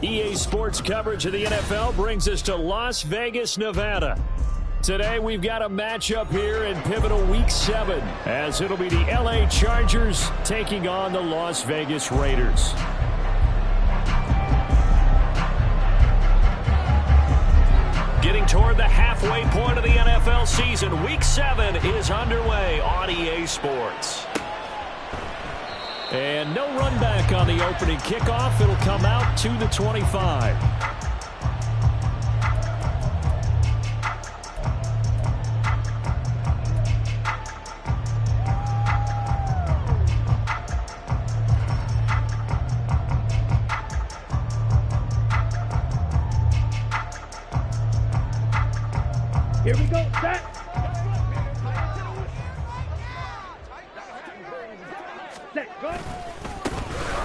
EA Sports coverage of the NFL brings us to Las Vegas, Nevada. Today we've got a matchup here in pivotal Week 7, as it'll be the LA Chargers taking on the Las Vegas Raiders. Getting toward the halfway point of the NFL season, Week 7 is underway on EA Sports. And no run back on the opening kickoff. It'll come out to the 25. Here we go, set. Set, go.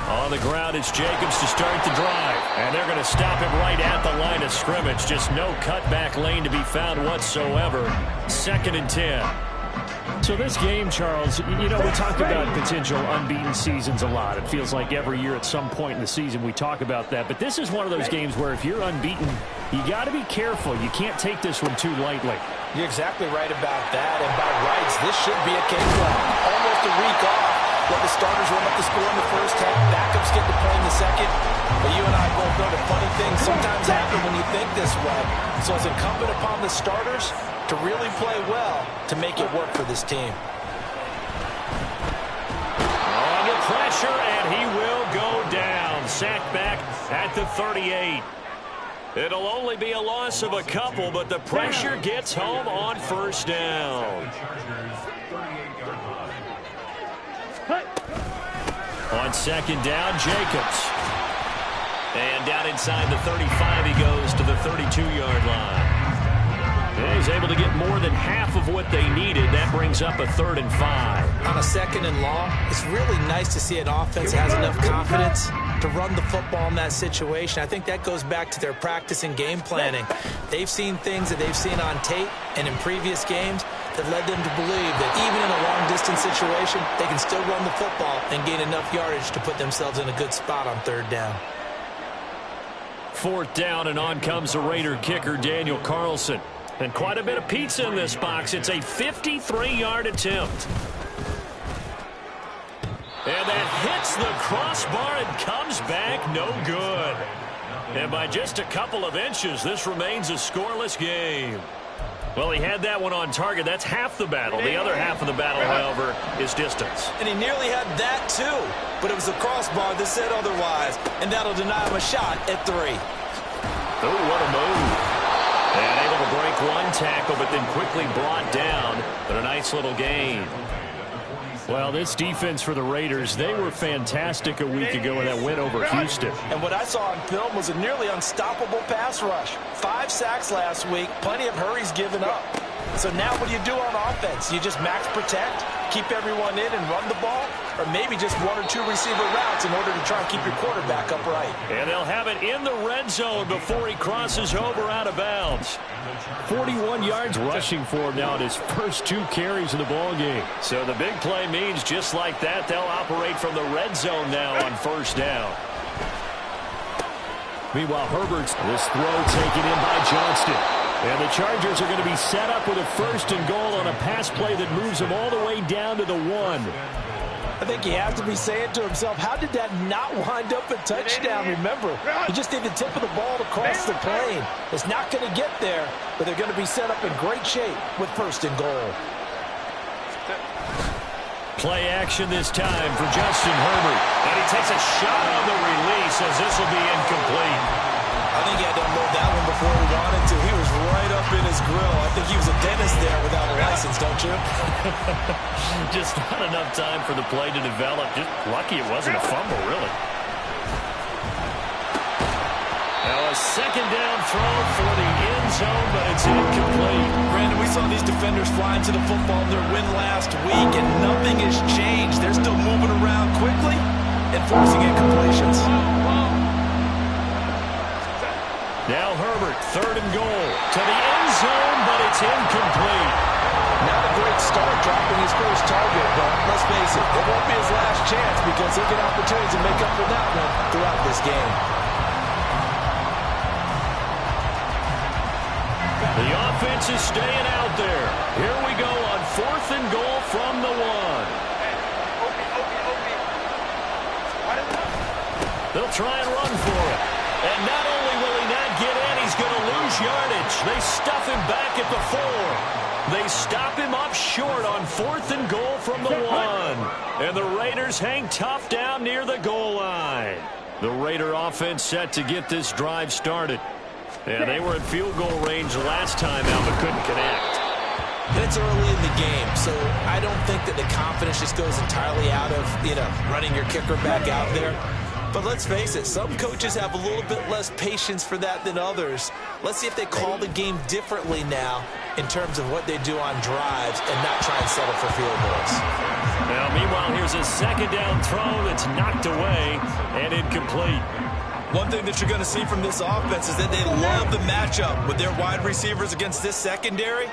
On the ground, it's Jacobs to start the drive. And they're going to stop him right at the line of scrimmage. Just no cutback lane to be found whatsoever. 2nd and 10. So this game, Charles, you know, we talk about potential unbeaten seasons a lot. It feels like every year at some point in the season we talk about that. But this is one of those games where if you're unbeaten, you got to be careful. You can't take this one too lightly. You're exactly right about that. And by rights, this should be a cakewalk. Almost a week off. Let the starters run up the score in the first half. Backups get to play in the second. But you and I both know the funny things sometimes happen when you think this way. So it's incumbent upon the starters to really play well to make it work for this team. Under pressure, and he will go down. Sacked back at the 38. It'll only be a loss of a couple, but the pressure gets home on first down. On 2nd down, Jacobs. And down inside the 35, he goes to the 32-yard line. And he's able to get more than half of what they needed. That brings up a 3rd and 5. On a 2nd and long, it's really nice to see an offense that has enough confidence to run the football in that situation. I think that goes back to their practice and game planning. They've seen things that they've seen on tape and in previous games that led them to believe that even in a long-distance situation, they can still run the football and gain enough yardage to put themselves in a good spot on 3rd down. 4th down, and on comes the Raider kicker, Daniel Carlson. And quite a bit of pizza in this box. It's a 53-yard attempt. And that hits the crossbar and comes back no good. And by just a couple of inches, this remains a scoreless game. Well, he had that one on target. That's half the battle. The other half of the battle, however, is distance. And he nearly had that, too. But it was the crossbar that said otherwise. And that'll deny him a shot at 3. Oh, what a move. And able to break one tackle, but then quickly brought down. But a nice little gain. Well, this defense for the Raiders, they were fantastic a week ago in that win over Houston. And what I saw on film was a nearly unstoppable pass rush. 5 sacks last week, plenty of hurries given up. So now what do you do on offense? You just max protect, keep everyone in and run the ball, or maybe just 1 or 2 receiver routes in order to try and keep your quarterback upright. And they'll have it in the red zone before he crosses over out of bounds. 41 yards rushing for him now in his first 2 carries in the ball game. So the big play means just like that, they'll operate from the red zone now on first down. Meanwhile, Herbert's this throw taken in by Johnston. And the Chargers are going to be set up with a 1st and goal on a pass play that moves them all the way down to the 1. I think he has to be saying to himself, how did that not wind up a touchdown? Remember, he just did the tip of the ball to cross the plane. It's not going to get there, but they're going to be set up in great shape with 1st and goal. Play action this time for Justin Herbert. And he takes a shot on the release as this will be incomplete. I think he had to unload that one before he wanted to. He was right up in his grill. I think he was a dentist there without a license, don't you? Just not enough time for the play to develop. Just lucky it wasn't a fumble, really. Now a 2nd down throw for the end zone, but it's incomplete. Brandon, we saw these defenders fly into the football in their win last week, and nothing has changed. They're still moving around quickly and forcing incompletions. Now Herbert, 3rd and goal to the end zone, but it's incomplete. Not a great start dropping his first target, but let's face it, it won't be his last chance because he'll get opportunities to make up for that one throughout this game. defense is staying out there. Here we go on 4th and goal from the 1. They'll try and run for it. And not only will he not get in, he's going to lose yardage. They stuff him back at the 4. They stop him up short on 4th and goal from the 1. And the Raiders hang tough down near the goal line. The Raider offense set to get this drive started. Yeah, they were in field goal range last time out, but couldn't connect. It's early in the game, so I don't think that the confidence just goes entirely out of, running your kicker back out there. But let's face it, some coaches have a little bit less patience for that than others. Let's see if they call the game differently now in terms of what they do on drives and not try and settle for field goals. Now, meanwhile, here's a 2nd down throw that's knocked away and incomplete. One thing that you're going to see from this offense is that they love the matchup with their wide receivers against this secondary.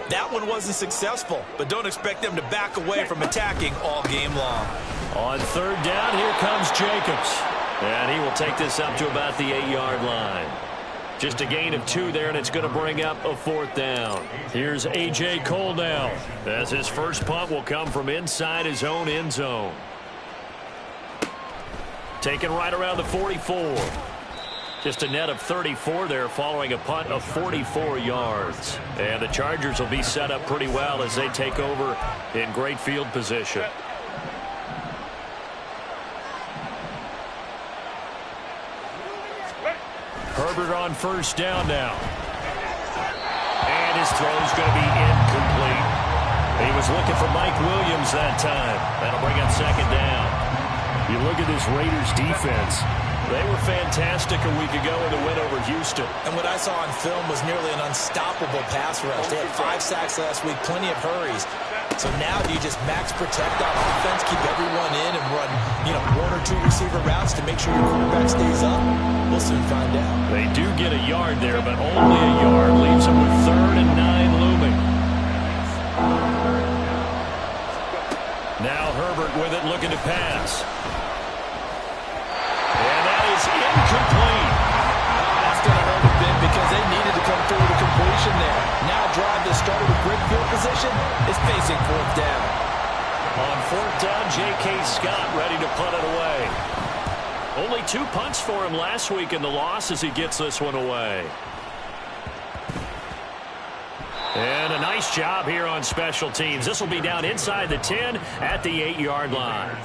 That one wasn't successful, but don't expect them to back away from attacking all game long. On 3rd down, here comes Jacobs. And he will take this up to about the 8-yard line. Just a gain of 2 there, and it's going to bring up a 4th down. Here's A.J. Cole now, as his first punt will come from inside his own end zone. Taken right around the 44. Just a net of 34 there following a punt of 44 yards. And the Chargers will be set up pretty well as they take over in great field position. Herbert on 1st down now. And his throw's going to be incomplete. He was looking for Mike Williams that time. That'll bring up 2nd down. You look at this Raiders defense. They were fantastic a week ago in the win over Houston. And what I saw on film was nearly an unstoppable pass rush. They had 5 sacks last week, plenty of hurries. So now do you just max protect on offense, keep everyone in, and run, 1 or 2 receiver routes to make sure your quarterback stays up? We'll soon find out. They do get a yard there, but only a yard. Leaves them with 3rd and 9 looming. Now Herbert with it, looking to pass. And that is incomplete. That's going to hurt a bit because they needed to come through with a completion there. Now a drive that started with great field position is facing 4th down. On 4th down, J.K. Scott ready to punt it away. Only 2 punts for him last week in the loss as he gets this one away. And a nice job here on special teams. This will be down inside the 10 at the 8-yard line.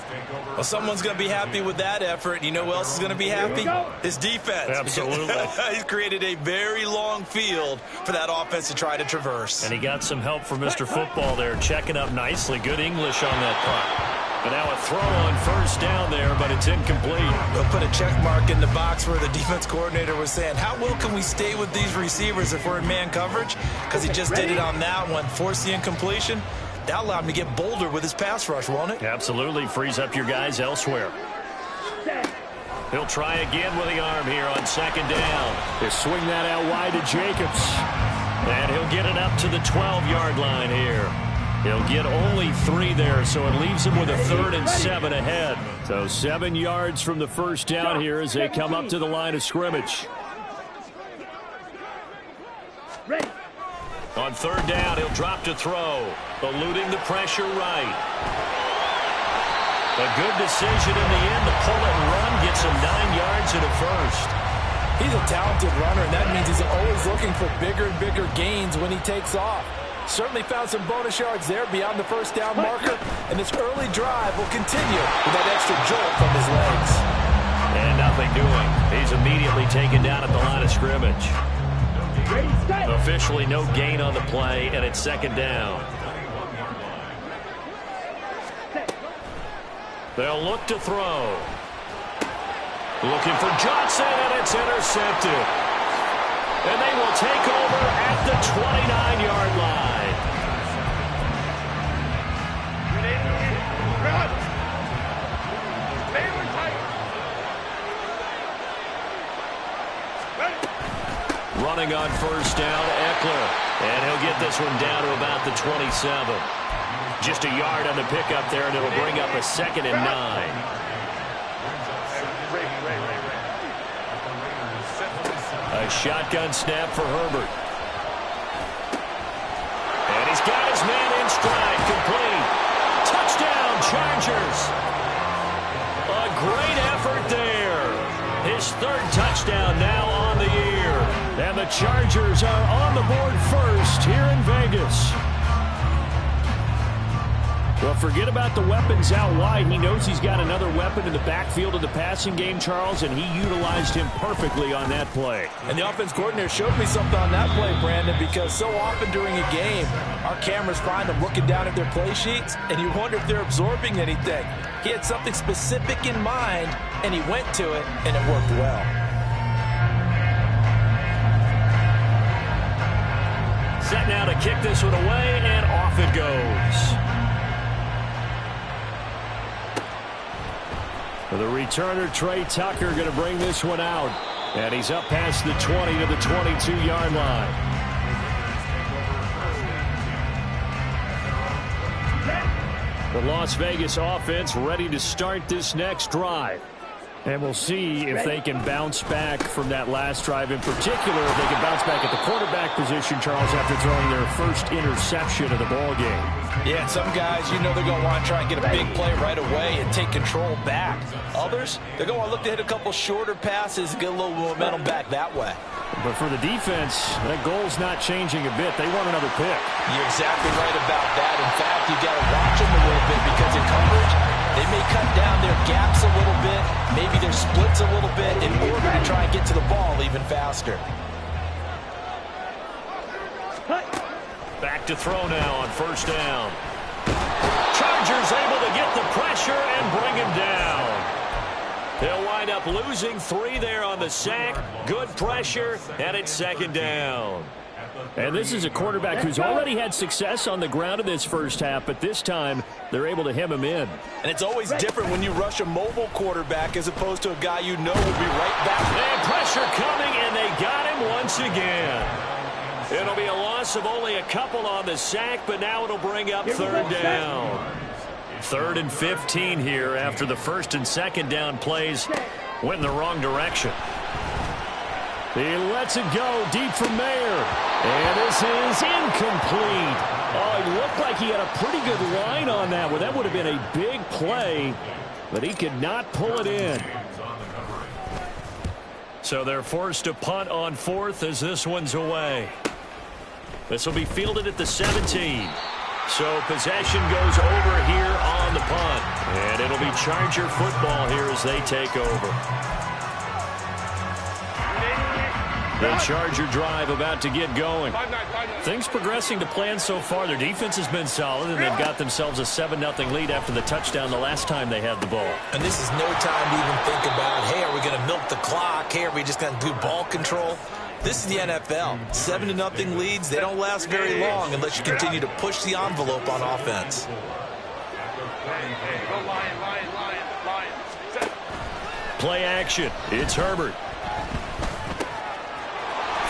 Well, someone's going to be happy with that effort. And you know who else is going to be happy? His defense. Absolutely. He's created a very long field for that offense to try to traverse. And he got some help from Mr. Football there, checking up nicely. Good English on that punt. But now a throw on 1st down there, but it's incomplete. They'll put a check mark in the box where the defense coordinator was saying, how well can we stay with these receivers if we're in man coverage? Because he just did it on that one, forced the incompletion. That allowed him to get bolder with his pass rush, won't it? Absolutely. Frees up your guys elsewhere. He'll try again with the arm here on 2nd down. He'll swing that out wide to Jacobs. And he'll get it up to the 12-yard line here. He'll get only 3 there, so it leaves him with a 3rd and 7 ahead. So 7 yards from the 1st down here as they come up to the line of scrimmage. On 3rd down, he'll drop to throw, eluding the pressure right. A good decision in the end to pull it and run, gets him 9 yards and a 1st. He's a talented runner, and that means he's always looking for bigger and bigger gains when he takes off. Certainly found some bonus yards there beyond the 1st down marker, and this early drive will continue with that extra jolt from his legs. And nothing doing. He's immediately taken down at the line of scrimmage. Officially no gain on the play, and it's 2nd down. They'll look to throw. Looking for Johnson, and it's intercepted. And they will take over at the 29-yard line. Running on 1st down, Eckler. And he'll get this one down to about the 27. Just a yard on the pickup there, and it'll bring up a 2nd and 9. A shotgun snap for Herbert. got his man in stride. Complete. Touchdown, Chargers. A great effort there. His third touchdown now on the year. And the Chargers are on the board first here in Vegas. Well, forget about the weapons out wide. He knows he's got another weapon in the backfield of the passing game, Charles, and he utilized him perfectly on that play. And the offense coordinator showed me something on that play, Brandon, because so often during a game, our cameras find them looking down at their play sheets, and you wonder if they're absorbing anything. He had something specific in mind, and he went to it, and it worked well. Set now to kick this one away, and off it goes. The returner, Trey Tucker, going to bring this one out. And he's up past the 20 to the 22-yard line. The Las Vegas offense ready to start this next drive. And we'll see if they can bounce back from that last drive. In particular, if they can bounce back at the quarterback position, Charles, after throwing their first interception of the ball game. Yeah, some guys, you know they're going to want to try and get a big play right away and take control back. Others, they're going to look to hit a couple shorter passes and get a little momentum back that way. But for the defense, that goal's not changing a bit. They want another pick. You're exactly right about that. In fact, you got to watch them a little bit because in coverage, they may cut down their gaps a little bit, maybe their splits a little bit in order to try and get to the ball even faster. Back to throw now on first down. Chargers able to get the pressure and bring him down. They'll wind up losing 3 there on the sack. Good pressure, and it's second down. And this is a quarterback who's already had success on the ground in this first half, but this time they're able to hem him in. And it's always different when you rush a mobile quarterback as opposed to a guy you know will be right back. And pressure coming, and they got him once again. It'll be a loss of only a couple on the sack, but now it'll bring up third down. 3rd and 15 here after the first and second down plays went in the wrong direction. He lets it go deep from there. And this is incomplete. Oh, he looked like he had a pretty good line on that one. That would have been a big play, but he could not pull it in. So they're forced to punt on 4th as this one's away. This will be fielded at the 17. So possession goes over here on the punt. And it'll be Charger football here as they take over. The Charger drive about to get going. Things progressing to plan so far. Their defense has been solid, and they've got themselves a 7-0 lead after the touchdown the last time they had the ball. And this is no time to even think about, hey, are we going to milk the clock? Hey, are we just going to do ball control? This is the NFL. 7-0 leads, they don't last very long unless you continue to push the envelope on offense. Play action. It's Herbert.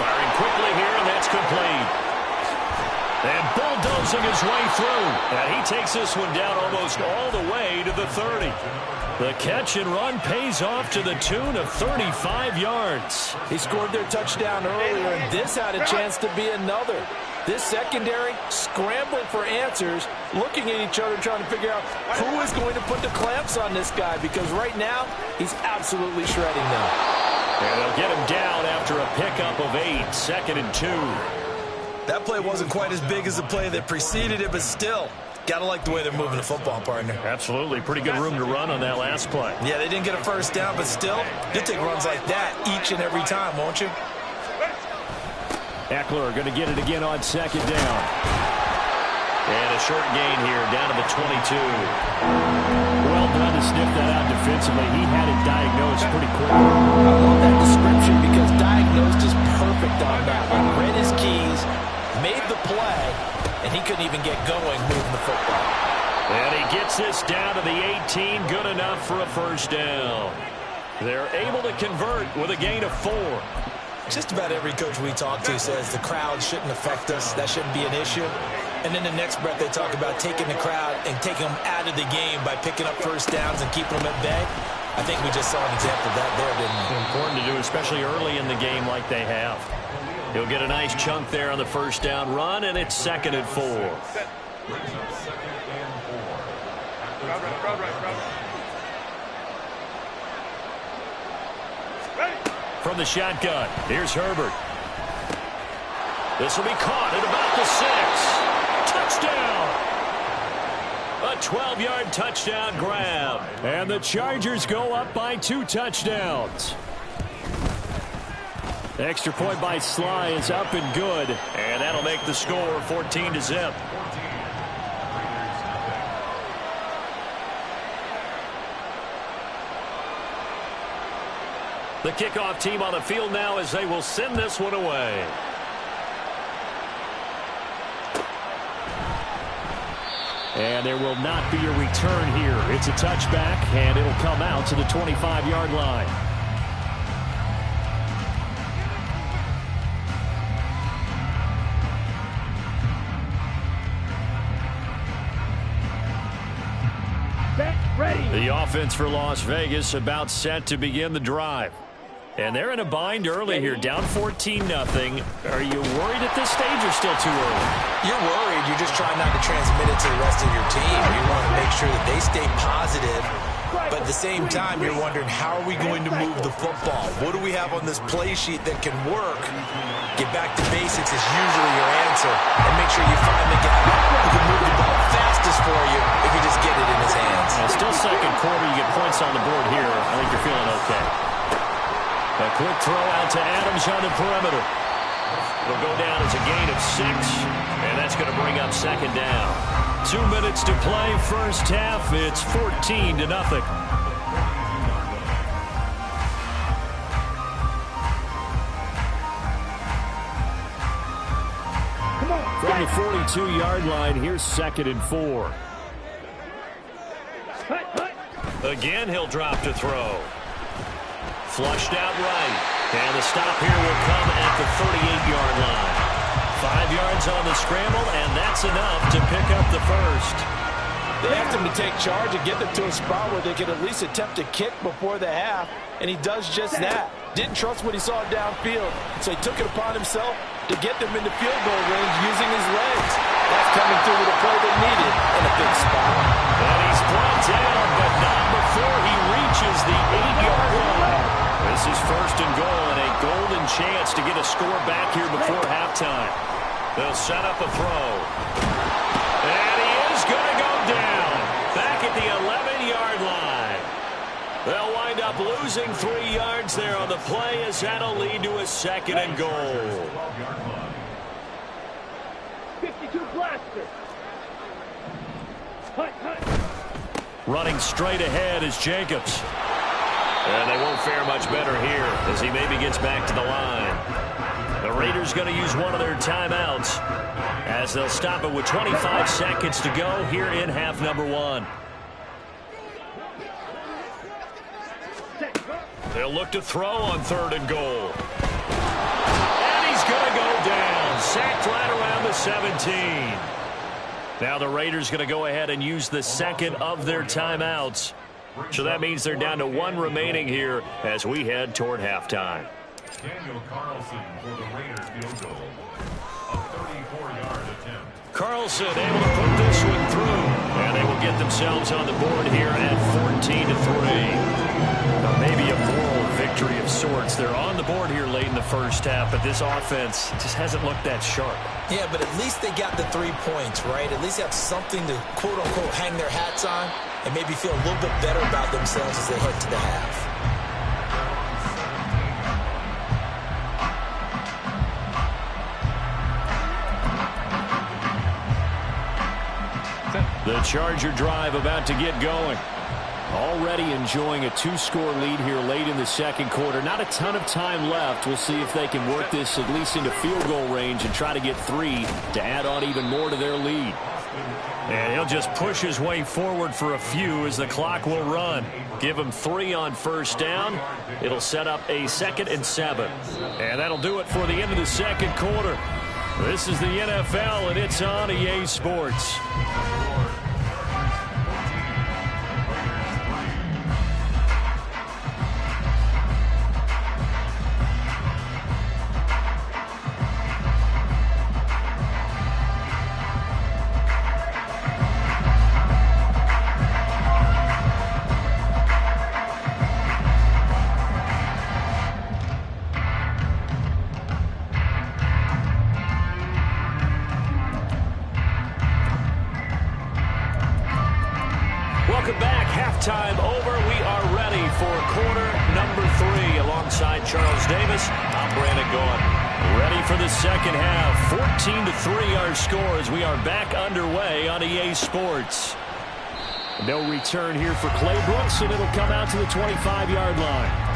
Firing quickly here, and that's complete. And bulldozing his way through. And he takes this one down almost all the way to the 30. The catch and run pays off to the tune of 35 yards. He scored their touchdown earlier, and this had a chance to be another. This secondary scrambling for answers, looking at each other, trying to figure out who is going to put the clamps on this guy, because right now he's absolutely shredding them. And they'll get him down after a pickup of 8, 2nd and 2. That play wasn't quite as big as the play that preceded it, but still, gotta like the way they're moving the football, partner. Absolutely. Pretty good room to run on that last play. Yeah, they didn't get a first down, but still, you'll take runs like that each and every time, won't you? Eckler going to get it again on 2nd down. And a short gain here, down to the 22. Well done to sniff that out defensively. He had it diagnosed pretty quick. I love that description because diagnosed is perfect on that one. Read his keys, made the play, and he couldn't even get going moving the football. And he gets this down to the 18, good enough for a first down. They're able to convert with a gain of 4. Just about every coach we talk to says the crowd shouldn't affect us. That shouldn't be an issue. And then the next breath they talk about taking the crowd and taking them out of the game by picking up first downs and keeping them at bay. I think we just saw an example of that there, didn't we? Important to do, especially early in the game like they have. He'll get a nice chunk there on the first down run, and it's 2nd and 4. From the shotgun, here's Herbert. This will be caught at about the 6. Touchdown! A 12-yard touchdown grab. And the Chargers go up by 2 touchdowns. Extra point by Sly is up and good. And that'll make the score 14-0. The kickoff team on the field now as they will send this one away. And there will not be a return here. It's a touchback, and it'll come out to the 25-yard line. Ready. The offense for Las Vegas about set to begin the drive. And they're in a bind early here, down 14-0. Are you worried at this stage or still too early? You're worried. You're just trying not to transmit it to the rest of your team. You want to make sure that they stay positive. But at the same time, you're wondering, how are we going to move the football? What do we have on this play sheet that can work? Get back to basics is usually your answer. And make sure you find the guy who can move the ball fastest for you if you just get it in his hands. Still second quarter. You get points on the board here. I think you're feeling okay. A quick throw out to Adams on the perimeter. It'll go down as a gain of 6, and that's going to bring up 2nd down. 2 minutes to play, first half. It's 14-0. From the 42-yard line, here's 2nd and 4. Again, he'll drop to throw. Flushed out right. And the stop here will come at the 38-yard line. 5 yards on the scramble, and that's enough to pick up the first. They asked him to take charge and get them to a spot where they could at least attempt to kick before the half, and he does just that. Didn't trust what he saw downfield, so he took it upon himself to get them into field goal range using his legs. That's coming through with a play they needed in a big spot. And he's brought down, but not before he reaches the 8-yard line. This is 1st and goal and a golden chance to get a score back here before halftime. They'll set up a throw. And he is going to go down. Back at the 11-yard line. They'll wind up losing 3 yards there on the play as that'll lead to a 2nd and goal. 52 blaster. Running straight ahead is Jacobs. And they won't fare much better here as he maybe gets back to the line. The Raiders going to use one of their timeouts as they'll stop it with 25 seconds to go here in half number 1. They'll look to throw on 3rd and goal. And he's going to go down. Sacked right around the 17. Now the Raiders going to go ahead and use the 2nd of their timeouts. So that means they're down to 1 remaining here as we head toward halftime. Daniel Carlson for the Raiders field goal. A 34-yard attempt. Carlson able to put this one through. And they will get themselves on the board here at 14-3. Maybe a moral victory of sorts. They're on the board here late in the first half, but this offense just hasn't looked that sharp. Yeah, but at least they got the 3 points, right? At least they have something to, quote-unquote, hang their hats on and maybe feel a little bit better about themselves as they head to the half. The Charger drive about to get going. Already enjoying a 2-score lead here late in the 2nd quarter. Not a ton of time left. We'll see if they can work this at least into field goal range and try to get 3 to add on even more to their lead. And he'll just push his way forward for a few as the clock will run. Give him 3 on first down. It'll set up a 2nd and 7. And that'll do it for the end of the 2nd quarter. This is the NFL, and it's on EA Sports. halftime over. We are ready for quarter number 3. Alongside Charles Davis, I'm Brandon Gaudin. Ready for the second half. 14-3 our score as we are back underway on EA Sports. No return here for Clay Brooks, and it'll come out to the 25-yard line.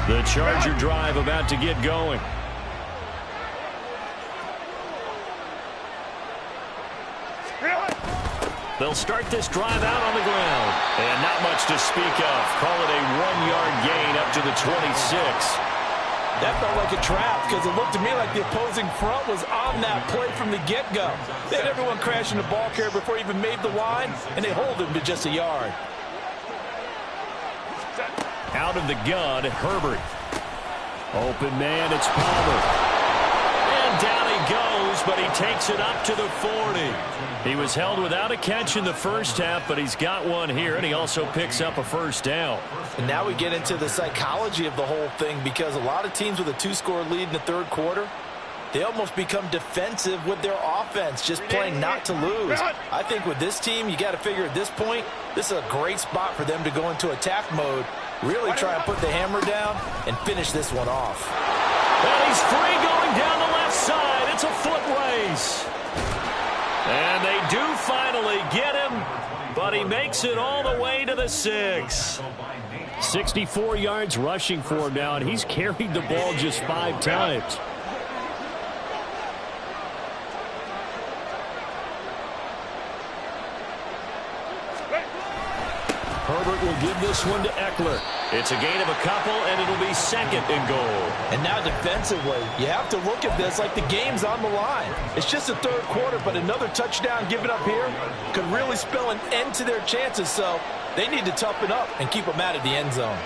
The Charger drive about to get going. They'll start this drive out on the ground. And not much to speak of. Call it a 1-yard gain up to the 26. That felt like a trap because it looked to me like the opposing front was on that play from the get-go. They had everyone crashing the ball carrier before he even made the line, and they hold him to just a yard. Out of the gun, Herbert. Open man, it's Palmer. And down he goes, but he takes it up to the 40. He was held without a catch in the first half, but he's got one here, and he also picks up a first down. And now we get into the psychology of the whole thing, because a lot of teams with a 2-score lead in the third quarter, they almost become defensive with their offense, just playing not to lose. I think with this team, you got to figure at this point, this is a great spot for them to go into attack mode, really try and put the hammer down and finish this one off. And he's free going down the left side. It's a foot race. And they do finally get him, but he makes it all the way to the 6. 64 yards rushing for him now, and he's carried the ball just 5 times. Herbert will give this one to Eckler. It's a gain of a couple, and it'll be second and goal. And now defensively, you have to look at this like the game's on the line. It's just the third quarter, but another touchdown given up here could really spell an end to their chances. So they need to toughen up and keep them out of the end zone.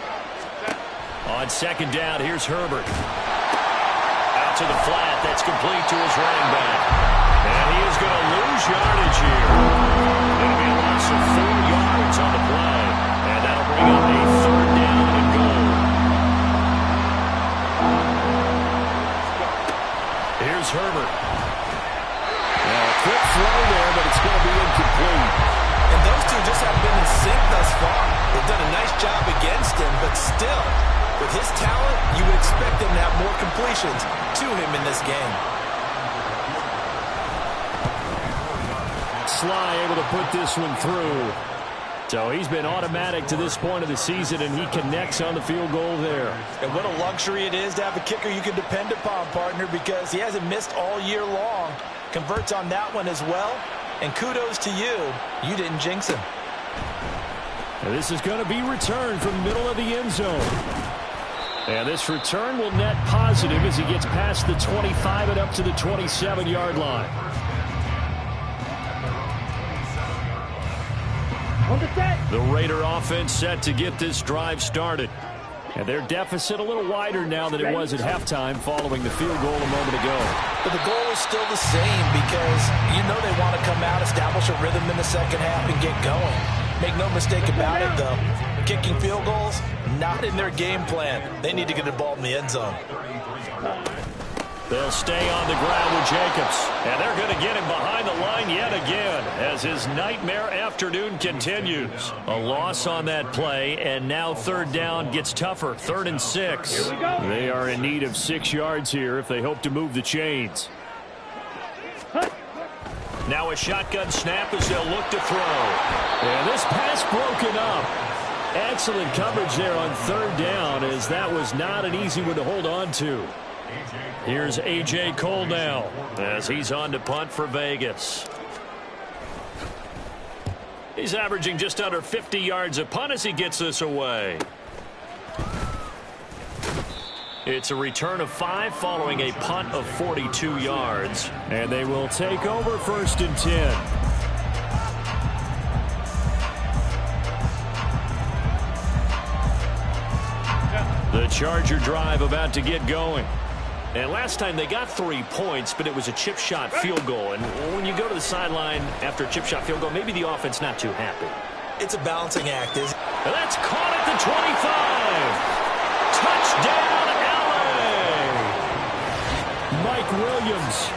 On second down, here's Herbert. Out to the flat. That's complete to his running back. And he is going to lose yardage here. It'll be a loss of 4 yards on the play. And that'll bring up a third down and goal. Here's Herbert. Now, a quick throw there, but it's going to be incomplete. And those two just haven't been in sync thus far. They've done a nice job against him, but still, with his talent, you would expect him to have more completions to him in this game. Sly able to put this one through. So he's been automatic to this point of the season, and he connects on the field goal there. And what a luxury it is to have a kicker you can depend upon, partner, because he hasn't missed all year long. Converts on that one as well. And kudos to you. You didn't jinx him. And this is going to be returned from the middle of the end zone. And this return will net positive as he gets past the 25 and up to the 27-yard line. The Raider offense set to get this drive started. And their deficit a little wider now than it was at halftime following the field goal a moment ago. But the goal is still the same because you know they want to come out, establish a rhythm in the second half, and get going. Make no mistake about it, though. Kicking field goals, not in their game plan. They need to get the ball in the end zone. They'll stay on the ground with Jacobs. And they're going to get him behind the line yet again as his nightmare afternoon continues. A loss on that play, and now third down gets tougher. 3rd and 6. They are in need of 6 yards here if they hope to move the chains. Now a shotgun snap as they'll look to throw. And this pass broken up. Excellent coverage there on 3rd down, as that was not an easy one to hold on to. Here's A.J. Cole now as he's on to punt for Vegas. He's averaging just under 50 yards a punt as he gets this away. It's a return of 5 following a punt of 42 yards. And they will take over 1st and 10. The Charger drive about to get going. And last time they got 3 points, but it was a chip shot field goal. And when you go to the sideline after a chip shot field goal, maybe the offense not too happy. It's a balancing act, isn't it? That's caught at the 25. Touchdown, LA. Mike Williams,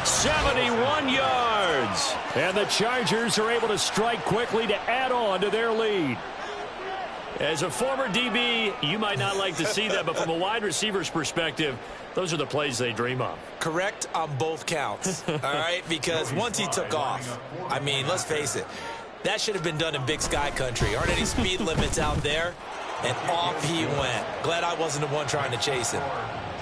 71 yards. And the Chargers are able to strike quickly to add on to their lead. As a former DB, you might not like to see that, but from a wide receiver's perspective, those are the plays they dream of. Correct on both counts, all right? Because once he took off, I mean, let's face it, that should have been done in Big Sky country. Aren't any speed limits out there? And off he went. Glad I wasn't the one trying to chase him.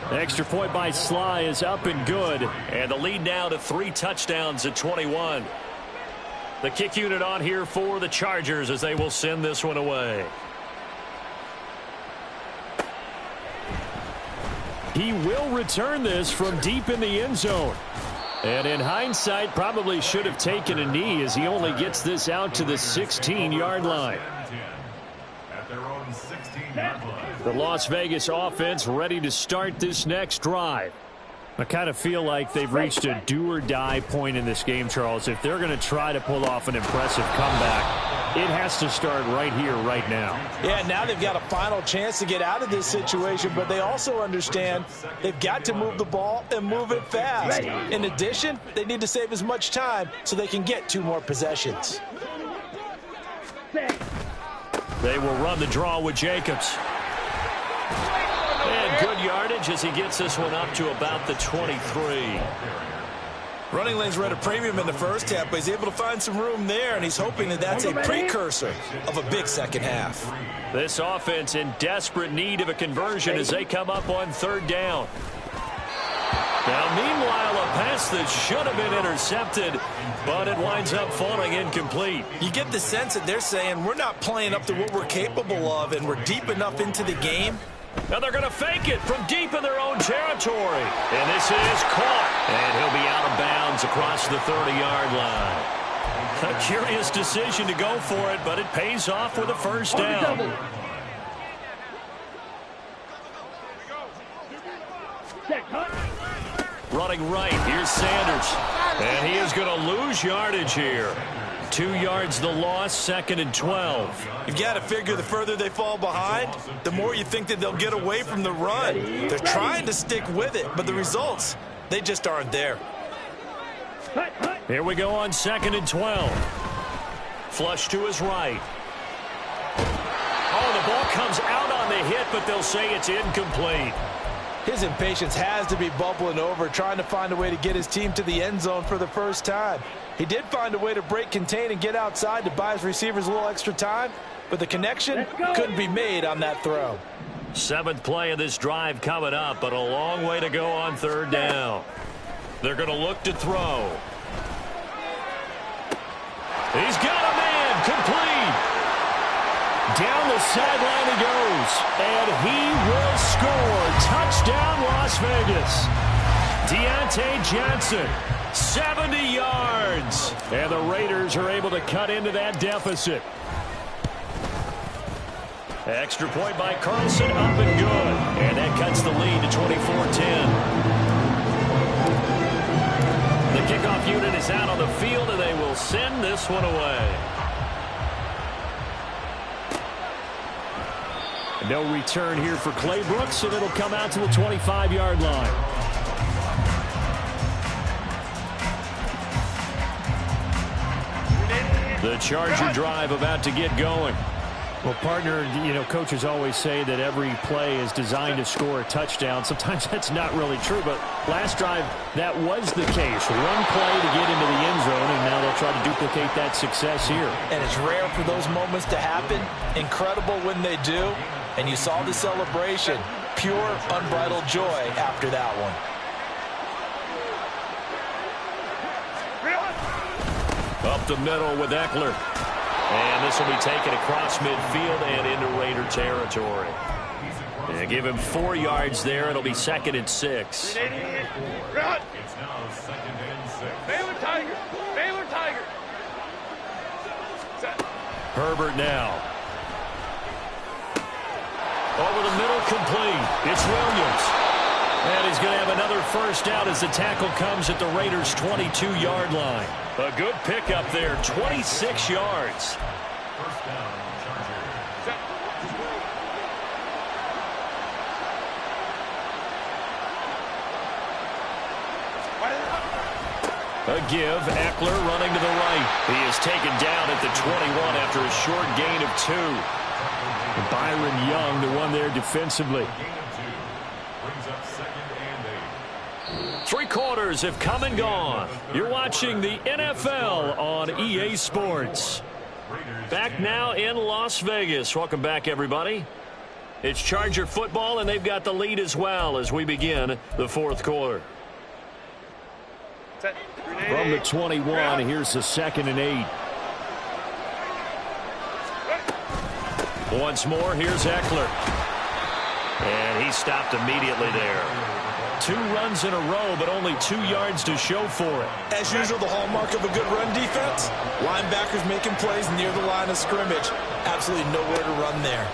The extra point by Sly is up and good. And the lead now to 3 touchdowns at 21. The kick unit on here for the Chargers as they will send this one away. He will return this from deep in the end zone. And in hindsight, probably should have taken a knee as he only gets this out to the 16-yard line. At their own 16-yard line. The Las Vegas offense ready to start this next drive. I kind of feel like they've reached a do-or-die point in this game, Charles. If they're going to try to pull off an impressive comeback, it has to start right here, right now. Yeah, now they've got a final chance to get out of this situation, but they also understand they've got to move the ball and move it fast. In addition, they need to save as much time so they can get 2 more possessions. They will run the draw with Jacobs. And good yardage as he gets this one up to about the 23. Running lanes were at a premium in the first half, but he's able to find some room there, and he's hoping that that's a precursor of a big second half. This offense in desperate need of a conversion as they come up on 3rd down. Now, meanwhile, a pass that should have been intercepted, but it winds up falling incomplete. You get the sense that they're saying we're not playing up to what we're capable of, and we're deep enough into the game. Now they're going to fake it from deep in their own territory. And this is caught. And he'll be out of bounds across the 30-yard line. A curious decision to go for it, but it pays off with a first down. Running right, here's Sanders. And he is going to lose yardage here. 2 yards the loss, 2nd and 12. You've got to figure the further they fall behind, the more you think that they'll get away from the run. They're trying to stick with it, but the results, they just aren't there. Here we go on 2nd and 12. Flush to his right. Oh, the ball comes out on the hit, but they'll say it's incomplete. His impatience has to be bubbling over, trying to find a way to get his team to the end zone for the first time. He did find a way to break contain and get outside to buy his receivers a little extra time, but the connection couldn't be made on that throw. 7th play of this drive coming up, but a long way to go on 3rd down. They're going to look to throw. He's got a man, complete. Down the sideline he goes, and he will score. Touchdown, Las Vegas. Deontay Johnson, 70 yards. And the Raiders are able to cut into that deficit. Extra point by Carlson, up and good. And that cuts the lead to 24-10. The kickoff unit is out on the field, and they will send this one away. No return here for Clay Brooks, and it'll come out to the 25-yard line. The Charger drive about to get going. Well, partner, you know, coaches always say that every play is designed to score a touchdown. Sometimes that's not really true, but last drive, that was the case. One play to get into the end zone, and now they'll try to duplicate that success here. And it's rare for those moments to happen. Incredible when they do. And you saw the celebration. Pure, unbridled joy after that one. Up the middle with Eckler. And this will be taken across midfield and into Raider territory. And give him 4 yards there. It'll be 2nd and 6. It's now 2nd and 6. Baylor Tiger. Baylor Tiger. Herbert now. Over the middle, complete. It's Williams. And he's going to have another first down as the tackle comes at the Raiders' 22-yard line. A good pickup there, 26 yards. down, Chargers. A give. Eckler running to the right. He is taken down at the 21 after a short gain of 2. Byron Young, the one there defensively. Gain of 2. Brings up 2nd and 8. 3 quarters have come and gone. You're watching the NFL on EA Sports. Back now in Las Vegas. Welcome back, everybody. It's Charger football, and they've got the lead as well as we begin the 4th quarter. From the 21, here's the 2nd and 8. Once more, here's Eckler. And he stopped immediately there. 2 runs in a row, but only 2 yards to show for it. As usual, the hallmark of a good run defense, linebackers making plays near the line of scrimmage. Absolutely nowhere to run there.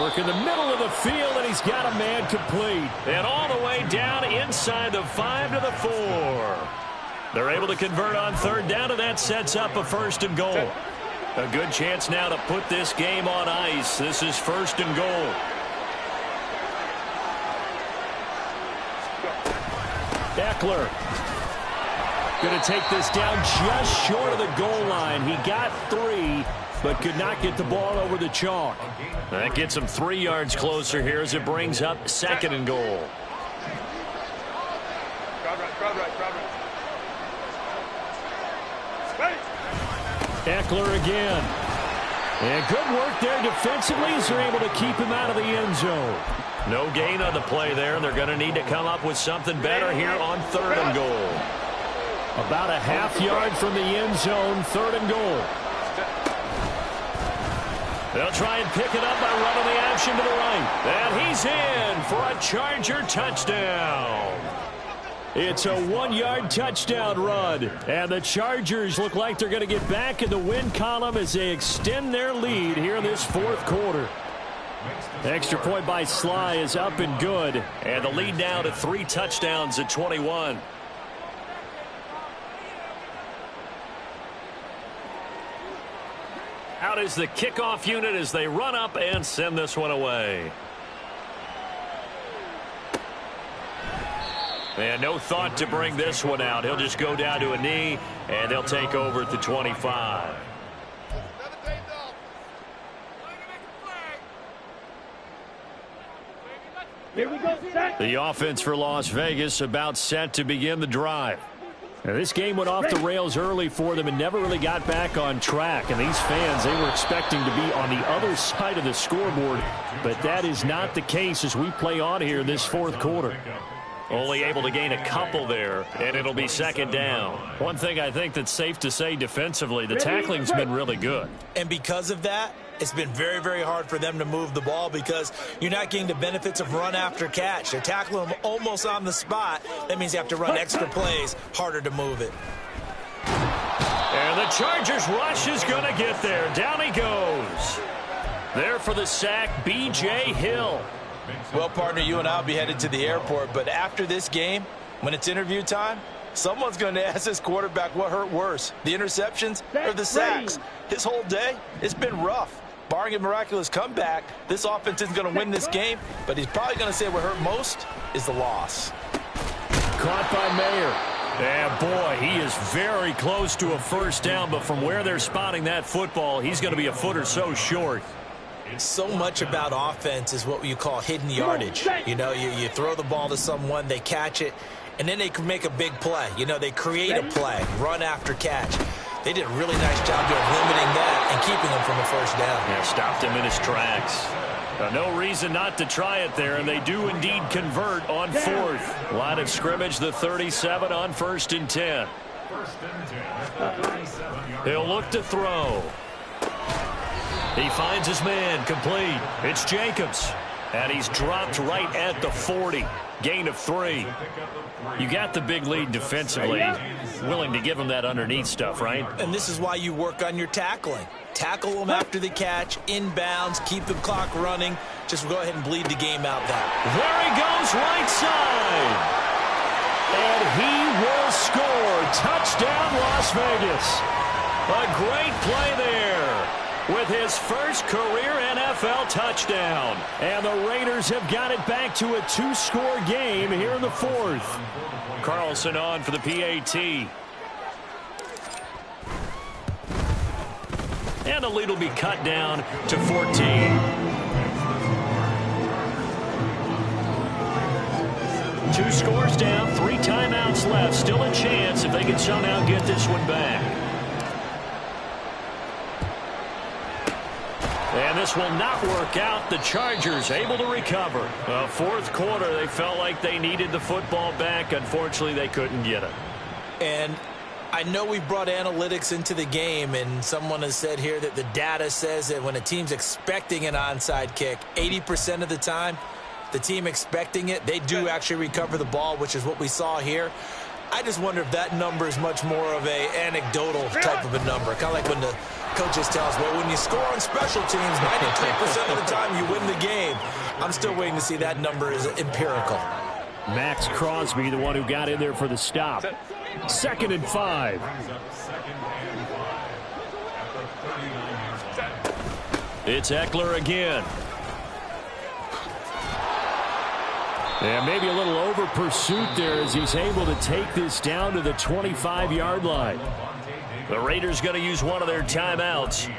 Work in the middle of the field, and he's got a man complete. And all the way down inside the 5 to the 4. They're able to convert on 3rd down, and that sets up a 1st and goal. A good chance now to put this game on ice. This is 1st and goal. Eckler going to take this down just short of the goal line. He got 3, but could not get the ball over the chalk. That gets him 3 yards closer here as it brings up 2nd and goal. Eckler again. And good work there defensively as they're able to keep him out of the end zone. No gain on the play there, and they're going to need to come up with something better here on 3rd and goal. About a half yard from the end zone, 3rd and goal. They'll try and pick it up by running the action to the right. And he's in for a Charger touchdown. It's a 1-yard touchdown run. And the Chargers look like they're going to get back in the win column as they extend their lead here in this 4th quarter. Extra point by Sly is up and good. And the lead now to 3 touchdowns at 21. Out is the kickoff unit as they run up and send this one away. And no thought to bring this one out. He'll just go down to a knee, and they'll take over at the 25. The offense for Las Vegas about set to begin the drive. Now, this game went off the rails early for them and never really got back on track. And these fans, they were expecting to be on the other side of the scoreboard. But that is not the case as we play on here this 4th quarter. Only able to gain a couple there, and it'll be 2nd down. One thing I think that's safe to say defensively, the tackling's been really good. And because of that, it's been very, very hard for them to move the ball because you're not getting the benefits of run after catch. They're tackling them almost on the spot. That means you have to run extra plays, harder to move it. And the Chargers rush is going to get there. Down he goes. There for the sack, B.J. Hill. Well, partner, you and I will be headed to the airport, but after this game, when it's interview time, someone's going to ask this quarterback what hurt worse, the interceptions or the sacks. His whole day, it's been rough. Barring a miraculous comeback, this offense isn't going to win this game, but he's probably going to say what hurt most is the loss. Caught by Mayer. And boy, he is very close to a 1st down, but from where they're spotting that football, he's going to be a foot or so short. So much about offense is what you call hidden yardage. You know, you throw the ball to someone, they catch it, and then they can make a big play. You know, they create a play, run after catch. They did a really nice job of limiting that and keeping him from a 1st down. Yeah, stopped him in his tracks. No reason not to try it there, and they do indeed convert on 4th. Line of scrimmage, the 37 on 1st and 10. He'll look to throw. He finds his man, complete. It's Jacobs, and he's dropped right at the 40. Gain of 3. You got the big lead defensively. Willing to give him that underneath stuff, right? And this is why you work on your tackling. Tackle them after the catch, inbounds, keep the clock running. Just go ahead and bleed the game out there. There he goes, right side. And he will score. touchdown, Las Vegas. A great play there with his first career NFL touchdown. And the Raiders have got it back to a 2-score game here in the fourth. Carlson on for the PAT. And the lead will be cut down to 14. 2 scores down, 3 timeouts left. Still a chance if they can somehow get this one back. And this will not work out. The Chargers able to recover. Fourth quarter, they felt like they needed the football back. Unfortunately, they couldn't get it. And I know we brought analytics into the game, and someone has said here that the data says that when a team's expecting an onside kick, 80% of the time, the team expecting it, they do actually recover the ball, which is what we saw here. I just wonder if that number is much more of a anecdotal type of a number. Kind of like when the coaches tell us, well, when you score on special teams, 93% of the time you win the game. I'm still waiting to see that number is empirical. Max Crosby, the one who got in there for the stop. 2nd and 5. It's Eckler again. And maybe a little over pursuit there as he's able to take this down to the 25-yard line. The Raiders going to use one of their timeouts.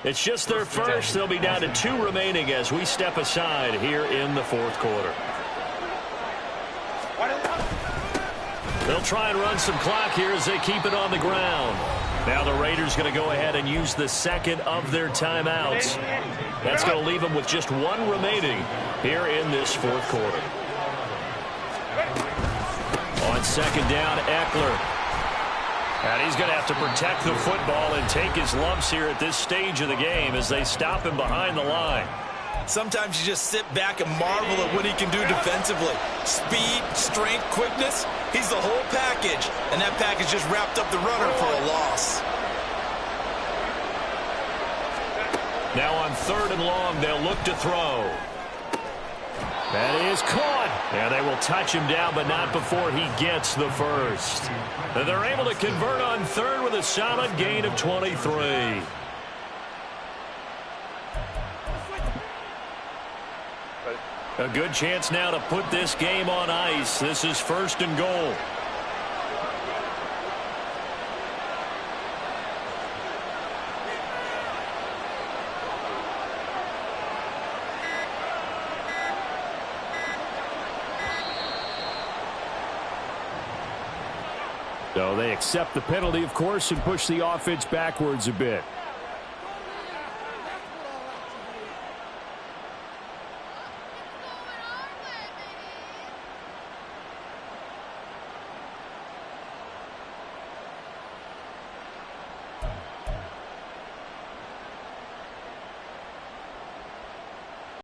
It's just their first. They'll be down to 2 remaining as we step aside here in the fourth quarter. They'll try and run some clock here as they keep it on the ground. Now the Raiders going to go ahead and use the second of their timeouts. That's going to leave them with just 1 remaining here in this fourth quarter. On 2nd down, Eckler. And he's going to have to protect the football and take his lumps here at this stage of the game as they stop him behind the line. Sometimes you just sit back and marvel at what he can do defensively. Speed, strength, quickness, he's the whole package. And that package just wrapped up the runner for a loss. Now on 3rd and long, they'll look to throw. That is caught. And they will touch him down, but not before he gets the first. And they're able to convert on 3rd with a solid gain of 23. A good chance now to put this game on ice. This is 1st and goal. So they accept the penalty, of course, and push the offense backwards a bit.